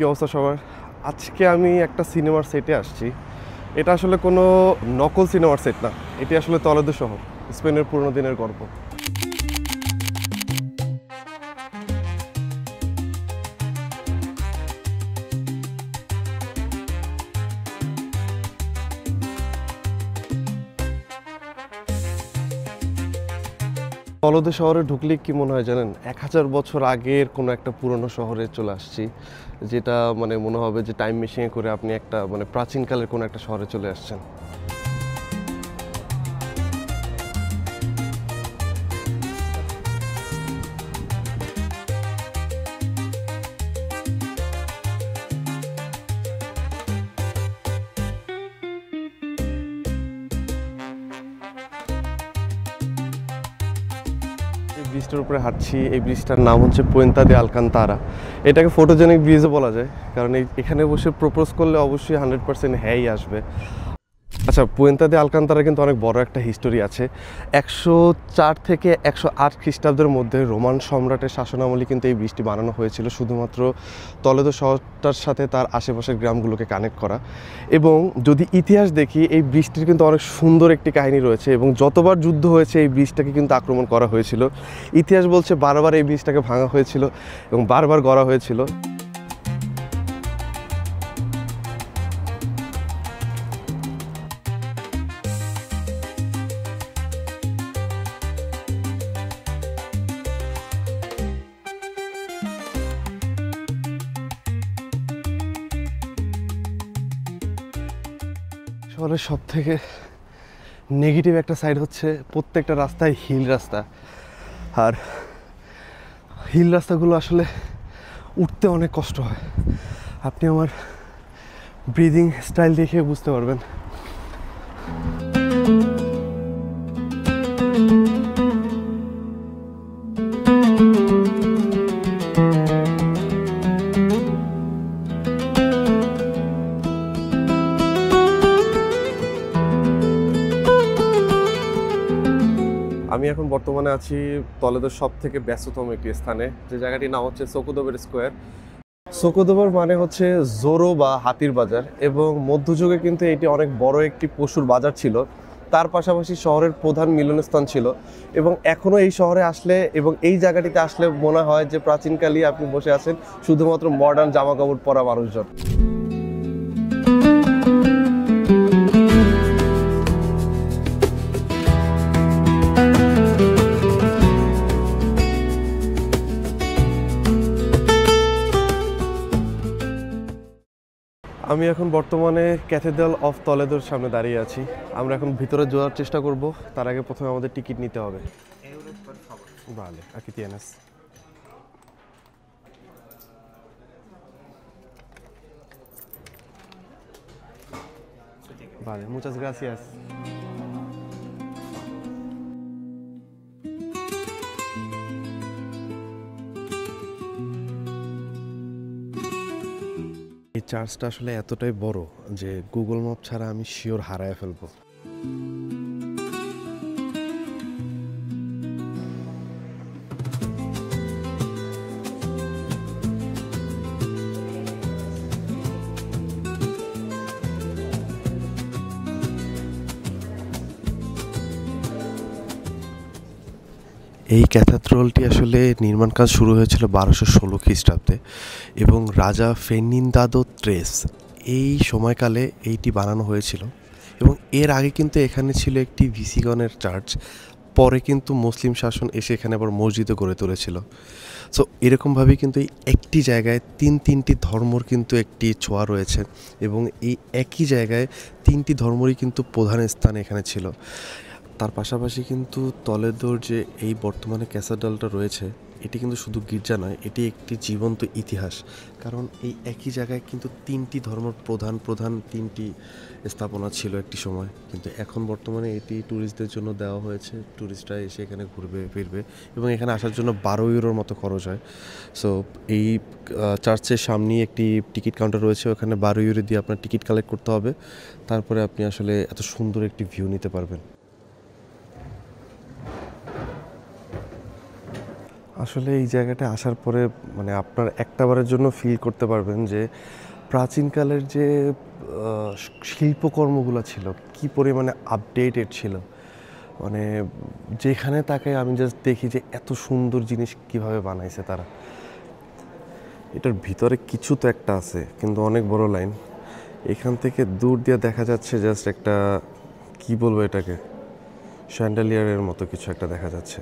কী অবস্থা সবার? আজকে আমি একটা সিনেমার সেটে আসছি। এটা আসলে কোনো নকল সিনেমার সেট না, এটি আসলে তলেদো শহর, স্পেনের পুরোনো দিনের গল্প। তলেদো শহরে ঢুকলে কি মনে হয় জানেন? 1000 বছর আগের কোনো একটা পুরনো শহরে চলে আসছি, যেটা মানে মনে হবে যে টাইম মেশিনে করে আপনি একটা মানে প্রাচীনকালের কোনো একটা শহরে চলে আসছেন। এই ব্রিজটার উপরে হাঁটছি, এই ব্রিজটার নাম হচ্ছে পুয়েন্তা দে আলকান্তারা। এটাকে ফটোজেনিক ব্রিজও বলা যায়, কারণ এখানে বসে প্রপোজ করলে অবশ্যই 100% হ্যাঁই আসবে। আচ্ছা, পুয়েন্তা দে আলকান্তারা কিন্তু অনেক বড় একটা হিস্টোরি আছে। 104 থেকে 108 খ্রিস্টাব্দের মধ্যে রোমান সম্রাটের শাসনামলে কিন্তু এই ব্রিজটি বানানো হয়েছিল শুধুমাত্র তলেদো শহরটার সাথে তার আশেপাশের গ্রামগুলোকে কানেক্ট করা। এবং যদি ইতিহাস দেখি, এই ব্রিজটির কিন্তু অনেক সুন্দর একটি কাহিনী রয়েছে এবং যতবার যুদ্ধ হয়েছে এই ব্রিজটাকে কিন্তু আক্রমণ করা হয়েছিল। ইতিহাস বলছে বারবার এই ব্রিজটাকে ভাঙা হয়েছিল এবং বারবার গড়া হয়েছিল। শহরের সব থেকে নেগেটিভ একটা সাইড হচ্ছে প্রত্যেকটা রাস্তায় হিল রাস্তা, আর হিল রাস্তাগুলো আসলে উঠতে অনেক কষ্ট হয়। আপনি আমার ব্রিদিং স্টাইল দেখে বুঝতে পারবেন। আমি এখন বর্তমানে আছি তলেদোর সব থেকে ব্যস্ততম একটি স্থানে, যে জায়গাটির নাম হচ্ছে সোকোদোবের স্কোয়ার। সোকোদোবের মানে হচ্ছে জোরো বা হাতির বাজার, এবং মধ্যযুগে কিন্তু এটি অনেক বড় একটি পশুর বাজার ছিল। তার পাশাপাশি শহরের প্রধান মিলনস্থান ছিল, এবং এখনও এই শহরে আসলে এবং এই জায়গাটিতে আসলে মনে হয় যে প্রাচীনকালেই আপনি বসে আছেন শুধুমাত্র মডার্ন জামা কাপড় পরা মানুষজন। আমি এখন বর্তমানে ক্যাথেড্রাল অফ তলেদোর সামনে দাঁড়িয়ে আছি। আমরা এখন ভিতরে যাওয়ার চেষ্টা করব, তার আগে প্রথমে আমাদের টিকিট নিতে হবে। Vale, aquí tienes. Vale, muchas gracias. এই চার্চটা আসলে এতটাই বড় যে গুগল ম্যাপ ছাড়া আমি শিওর হারায় ফেলবো। এই ক্যাথেড্রালটি আসলে নির্মাণ কাজ শুরু হয়েছিল 1216 খ্রিস্টাব্দে, এবং রাজা ফের্নিন্দাদো ট্রেস এই সময়কালে এইটি বানানো হয়েছিল। এবং এর আগে কিন্তু এখানে ছিল একটি ভিসিগণের চার্চ, পরে কিন্তু মুসলিম শাসন এসে এখানে আবার মসজিদও গড়ে তুলেছিল। সো এরকমভাবেই কিন্তু এই একটি জায়গায় তিনটি ধর্মর কিন্তু একটি ছোঁয়া রয়েছে, এবং এই একই জায়গায় তিনটি ধর্মরই কিন্তু প্রধান স্থান এখানে ছিল। তার পাশাপাশি কিন্তু তলেদোর যে এই বর্তমানে ক্যাথেড্রালটা রয়েছে, এটি কিন্তু শুধু গির্জা নয়, এটি একটি জীবন্ত ইতিহাস। কারণ এই একই জায়গায় কিন্তু তিনটি ধর্মের প্রধান তিনটি স্থাপনা ছিল একটি সময়, কিন্তু এখন বর্তমানে এটি ট্যুরিস্টদের জন্য দেওয়া হয়েছে। ট্যুরিস্টরা এসে এখানে ঘুরবে ফিরবে, এবং এখানে আসার জন্য 12 ইউরোর মতো খরচ হয়। সো এই চার্চের সামনেই একটি টিকিট কাউন্টার রয়েছে, ওখানে 12 ইউরো দিয়ে আপনার টিকিট কালেক্ট করতে হবে। তারপরে আপনি আসলে এত সুন্দর একটি ভিউ নিতে পারবেন। আসলে এই জায়গাটা আসার পরে মানে আপনার একটাবারের জন্য ফিল করতে পারবেন যে প্রাচীনকালের যে শিল্পকর্মগুলো ছিল কি পরিমাণে আপডেটেড ছিল। মানে যেখানে তাকে আমি জাস্ট দেখি যে এত সুন্দর জিনিস কিভাবে বানাইছে তারা। এটার ভিতরে কিছু তো একটা আছে, কিন্তু অনেক বড় লাইন। এখান থেকে দূর দিয়ে দেখা যাচ্ছে জাস্ট একটা, কি বলবো এটাকে, শ্যান্ডেলিয়ারের মতো কিছু একটা দেখা যাচ্ছে,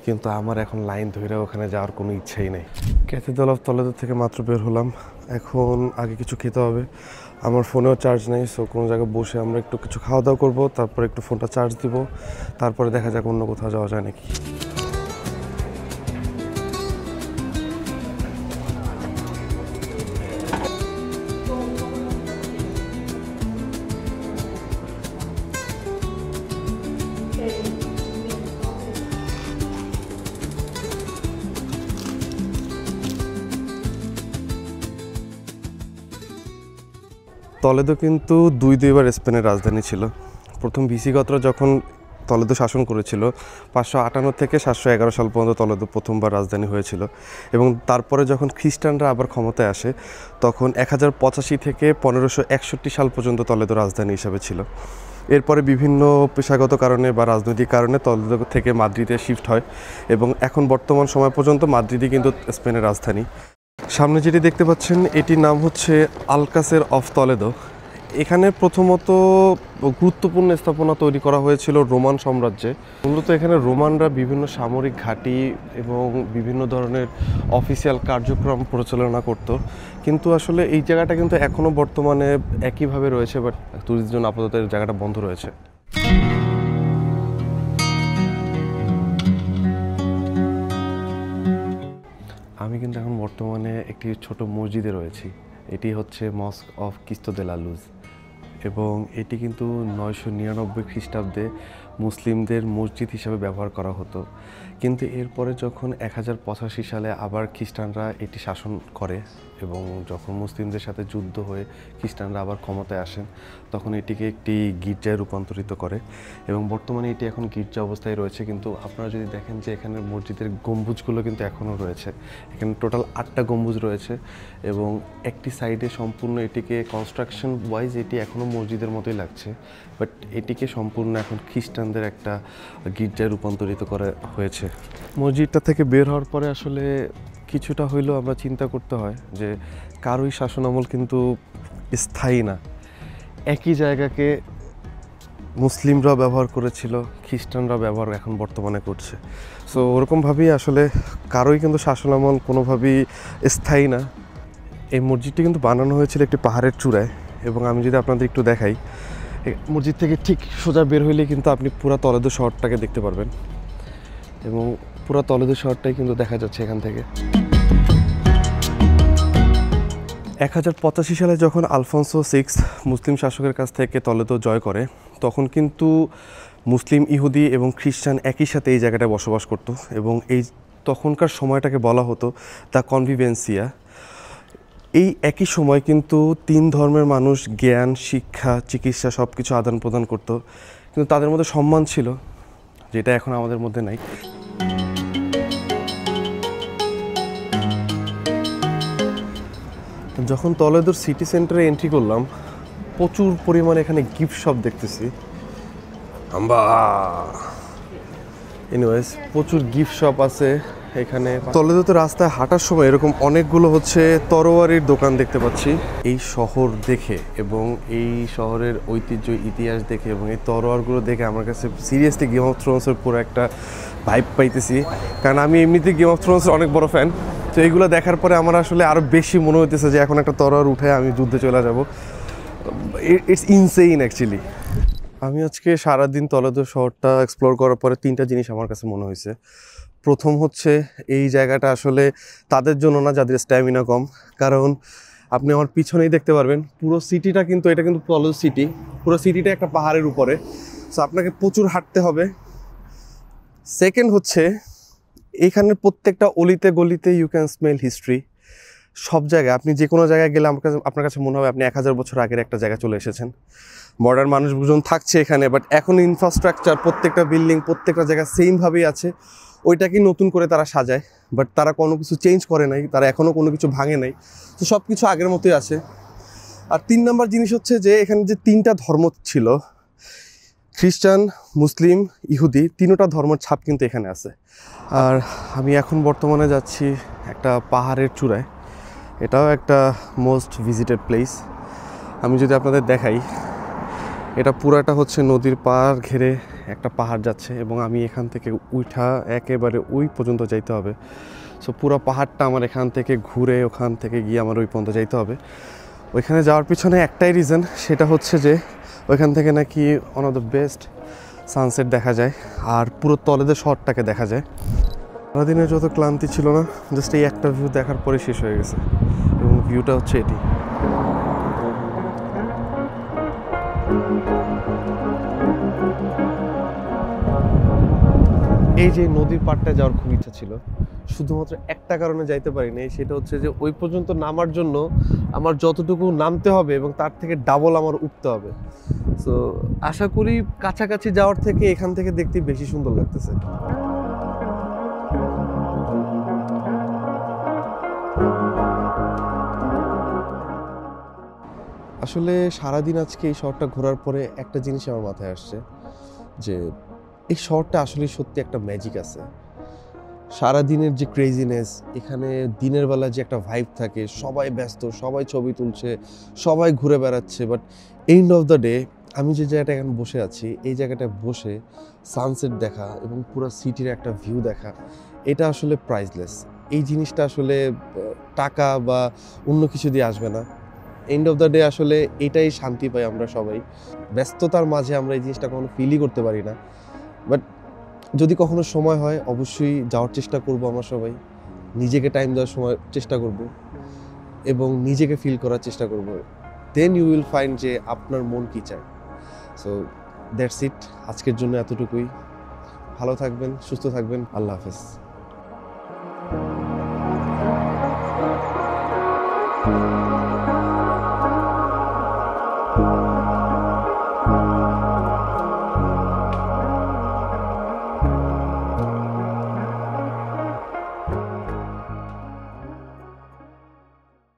কিন্তু আমার এখন লাইন ধরে ওখানে যাওয়ার কোনো ইচ্ছাই নেই। ক্যাথেড্রাল অফ টলেডো থেকে মাত্র বের হলাম, এখন আগে কিছু খেতে হবে। আমার ফোনেও চার্জ নেই, সো কোনো জায়গায় বসে আমরা একটু কিছু খাওয়া দাওয়া করবো, তারপরে একটু ফোনটা চার্জ দিব, তারপরে দেখা যাক অন্য কোথাও যাওয়া যায় নাকি। টলেডো কিন্তু দুইবার স্পেনের রাজধানী ছিল। প্রথম ভিসিগতরা যখন টলেডো শাসন করেছিল 558 থেকে 711 সাল পর্যন্ত টলেডো প্রথমবার রাজধানী হয়েছিল, এবং তারপরে যখন খ্রিস্টানরা আবার ক্ষমতায় আসে তখন 1085 থেকে 1561 সাল পর্যন্ত টলেডো রাজধানী হিসাবে ছিল। এরপরে বিভিন্ন পেশাগত কারণে বা রাজনৈতিক কারণে টলেডো থেকে মাদ্রিদে শিফট হয়, এবং এখন বর্তমান সময় পর্যন্ত মাদ্রিদই কিন্তু স্পেনের রাজধানী। সামনে যেটি দেখতে পাচ্ছেন এটির নাম হচ্ছে আলকাসের অফ টলেডো। এখানে প্রথমত গুরুত্বপূর্ণ স্থাপনা তৈরি করা হয়েছিল রোমান সাম্রাজ্যে। মূলত এখানে রোমানরা বিভিন্ন সামরিক ঘাঁটি এবং বিভিন্ন ধরনের অফিসিয়াল কার্যক্রম পরিচালনা করত, কিন্তু আসলে এই জায়গাটা কিন্তু এখনও বর্তমানে একইভাবে রয়েছে, বাট টুরিস্টদের জন্য আপাতত এই জায়গাটা বন্ধ রয়েছে। আমি কিন্তু এখন বর্তমানে একটি ছোট মসজিদে রয়েছি। এটি হচ্ছে মস্ক অফ কিস্তো দে লা লুজ, এবং এটি কিন্তু 999 খ্রিস্টাব্দে মুসলিমদের মসজিদ হিসাবে ব্যবহার করা হতো, কিন্তু এরপরে যখন 1085 সালে আবার খ্রিস্টানরা এটি শাসন করে এবং যখন মুসলিমদের সাথে যুদ্ধ হয়ে খ্রিস্টানরা আবার ক্ষমতায় আসেন, তখন এটিকে একটি গির্জায় রূপান্তরিত করে, এবং বর্তমানে এটি এখন গির্জা অবস্থায় রয়েছে। কিন্তু আপনারা যদি দেখেন যে এখানে মসজিদের গম্বুজগুলো কিন্তু এখনও রয়েছে। এখানে টোটাল 8টা গম্বুজ রয়েছে, এবং একটি সাইডে সম্পূর্ণ এটিকে কনস্ট্রাকশন ওয়াইজ এটি এখনও মসজিদের মতোই লাগছে, বাট এটিকে সম্পূর্ণ এখন খ্রিস্টানদের একটা গির্জায় রূপান্তরিত করা হয়েছে। মসজিদটা থেকে বের হওয়ার পরে আসলে কিছুটা হইলেও আমরা চিন্তা করতে হয় যে কারোই শাসনামল কিন্তু স্থায়ী না। একই জায়গাকে মুসলিমরা ব্যবহার করেছিল, খ্রিস্টানরা ব্যবহার এখন বর্তমানে করছে। সো ওরকমভাবেই আসলে কারোই কিন্তু শাসনামল কোনোভাবেই স্থায়ী না। এই মসজিদটি কিন্তু বানানো হয়েছিল একটি পাহাড়ের চূড়ায়, এবং আমি যদি আপনাদের একটু দেখাই, মসজিদ থেকে ঠিক সোজা বের হইলে কিন্তু আপনি পুরো টলেডো শহরটাকে দেখতে পারবেন, এবং পুরো টলেডো শহরটাই কিন্তু দেখা যাচ্ছে এখান থেকে। 1085 সালে যখন আলফোন্সো 6 মুসলিম শাসকের কাছ থেকে টলেডো জয় করে, তখন কিন্তু মুসলিম, ইহুদি এবং খ্রিস্টান একই সাথে এই জায়গাটায় বসবাস করত, এবং এই তখনকার সময়টাকে বলা হতো দ্য কনভিভেন্সিয়া। এই একই সময় কিন্তু 3 ধর্মের মানুষ জ্ঞান, শিক্ষা, চিকিৎসা সব কিছু আদান প্রদান করত, কিন্তু তাদের মধ্যে সম্মান ছিল, যেটা এখন আমাদের মধ্যে নাই। যখন টলেডোর সিটি সেন্টারে এন্ট্রি করলাম, প্রচুর পরিমাণে এখানে গিফট শপ দেখতেছি। এনিওয়েজ, প্রচুর গিফট শপ আছে এখানে। টলেডোতে রাস্তায় হাঁটার সময় এরকম অনেকগুলো হচ্ছে তরোয়ারির দোকান দেখতে পাচ্ছি। এই শহর দেখে এবং এই শহরের ঐতিহ্য, ইতিহাস দেখে এবং এই তরোয়ারগুলো দেখে আমার কাছে সিরিয়াসলি গেম অফ থ্রোনসের পুরো একটা ভাইব পাইতেছি, কারণ আমি এমনিতে গেম অফ থ্রোনসের অনেক বড় ফ্যান। তো এইগুলো দেখার পরে আমার আসলে আরও বেশি মনে হইতেছে যে এখন একটা তরোয়ার উঠে আমি যুদ্ধে চলে যাব। It's insane actually. আমি আজকে সারাদিন টলেডো শহরটা এক্সপ্লোর করার পরে 3টা জিনিস আমার কাছে মনে হয়েছে। প্রথম হচ্ছে এই জায়গাটা আসলে তাদের জন্য না যাদের স্ট্যামিনা কম, কারণ আপনি আমার পিছনেই দেখতে পারবেন পুরো সিটিটা কিন্তু, এটা কিন্তু টলেডো সিটি, পুরো সিটিটা একটা পাহাড়ের উপরে, সো আপনাকে প্রচুর হাঁটতে হবে। সেকেন্ড হচ্ছে এইখানের প্রত্যেকটা অলিতে গলিতে ইউ ক্যান স্মেল হিস্ট্রি। সব জায়গায় আপনি যে কোনো জায়গায় গেলে আপনার কাছে মনে হবে আপনি 1000 বছর আগের একটা জায়গায় চলে এসেছেন। মডার্ন মানুষজন থাকছে এখানে, বাট এখন ইনফ্রাস্ট্রাকচার, প্রত্যেকটা বিল্ডিং, প্রত্যেকটা জায়গা সেমভাবেই আছে। ওইটাকে নতুন করে তারা সাজায়, বাট তারা কোনো কিছু চেঞ্জ করে নাই, তারা এখনও কোনো কিছু ভাঙে নাই, তো সব কিছু আগের মতোই আছে। আর 3 নম্বর জিনিস হচ্ছে যে এখানে যে 3টা ধর্ম ছিল, খ্রিস্টান, মুসলিম, ইহুদি, 3টা ধর্মের ছাপ কিন্তু এখানে আছে। আর আমি এখন বর্তমানে যাচ্ছি একটা পাহাড়ের চূড়ায়, এটাও একটা মোস্ট ভিজিটেড প্লেস। আমি যদি আপনাদের দেখাই, এটা পুরাটা হচ্ছে নদীর পাড় ঘেরে একটা পাহাড় যাচ্ছে, এবং আমি এখান থেকে উঠা একেবারে ওই পর্যন্ত যাইতে হবে। সো পুরো পাহাড়টা আমার এখান থেকে ঘুরে ওখান থেকে গিয়ে আমার ওই পর্যন্ত যাইতে হবে। ওইখানে যাওয়ার পিছনে একটাই রিজন, সেটা হচ্ছে যে ওইখান থেকে নাকি one of the best sunset দেখা যায়, আর পুরো তলেদের শহরটাকে দেখা যায়। সারাদিনের যত ক্লান্তি ছিল না, জাস্ট এই একটা ভিউ দেখার পরে শেষ হয়ে গেছে, এবং ভিউটা হচ্ছে এটি। এই যে নদীর পাড়টা যাওয়ার খুব ইচ্ছা ছিল, শুধুমাত্র একটা কারণে যাইতে পারিনি, সেটা হচ্ছে যে ওই পর্যন্ত নামার জন্য আমার যতটুকু নামতে হবে এবং তার থেকে ডাবল আমার উঠতে হবে। সো আশা করি কাছাকাছি যাওয়ার থেকে এখান থেকে দেখতে বেশি সুন্দর লাগতেছে। আসলে সারাদিন আজকে এই শহরটা ঘোরার পরে একটা জিনিস আমার মাথায় আসছে, যে এই শহরটা আসলে সত্যি একটা ম্যাজিক আছে। সারাদিনের যে ক্রেজিনেস, এখানে দিনের বেলা যে একটা ভাইব থাকে, সবাই ব্যস্ত, সবাই ছবি তুলছে, সবাই ঘুরে বেড়াচ্ছে, but end of the day আমি যে জায়গাটা এখন বসে আছি, এই জায়গাটায় বসে সানসেট দেখা এবং পুরো সিটির একটা ভিউ দেখা, এটা আসলে প্রাইসলেস। এই জিনিসটা আসলে টাকা বা অন্য কিছু দিয়ে আসবে না। এন্ড অফ দ্য ডে আসলে এটাই শান্তি পাই আমরা সবাই। ব্যস্ততার মাঝে আমরা এই জিনিসটা কখনো ফিলই করতে পারি না, বাট যদি কখনো সময় হয় অবশ্যই যাওয়ার চেষ্টা করব। আমরা সবাই নিজেকে টাইম দেওয়ার সময় চেষ্টা করব এবং নিজেকে ফিল করার চেষ্টা করব। দেন ইউ উইল ফাইন্ড যে আপনার মন কী চায়। সো দ্যাটস ইট, আজকের জন্য এতটুকুই। ভালো থাকবেন, সুস্থ থাকবেন, আল্লাহ হাফেজ।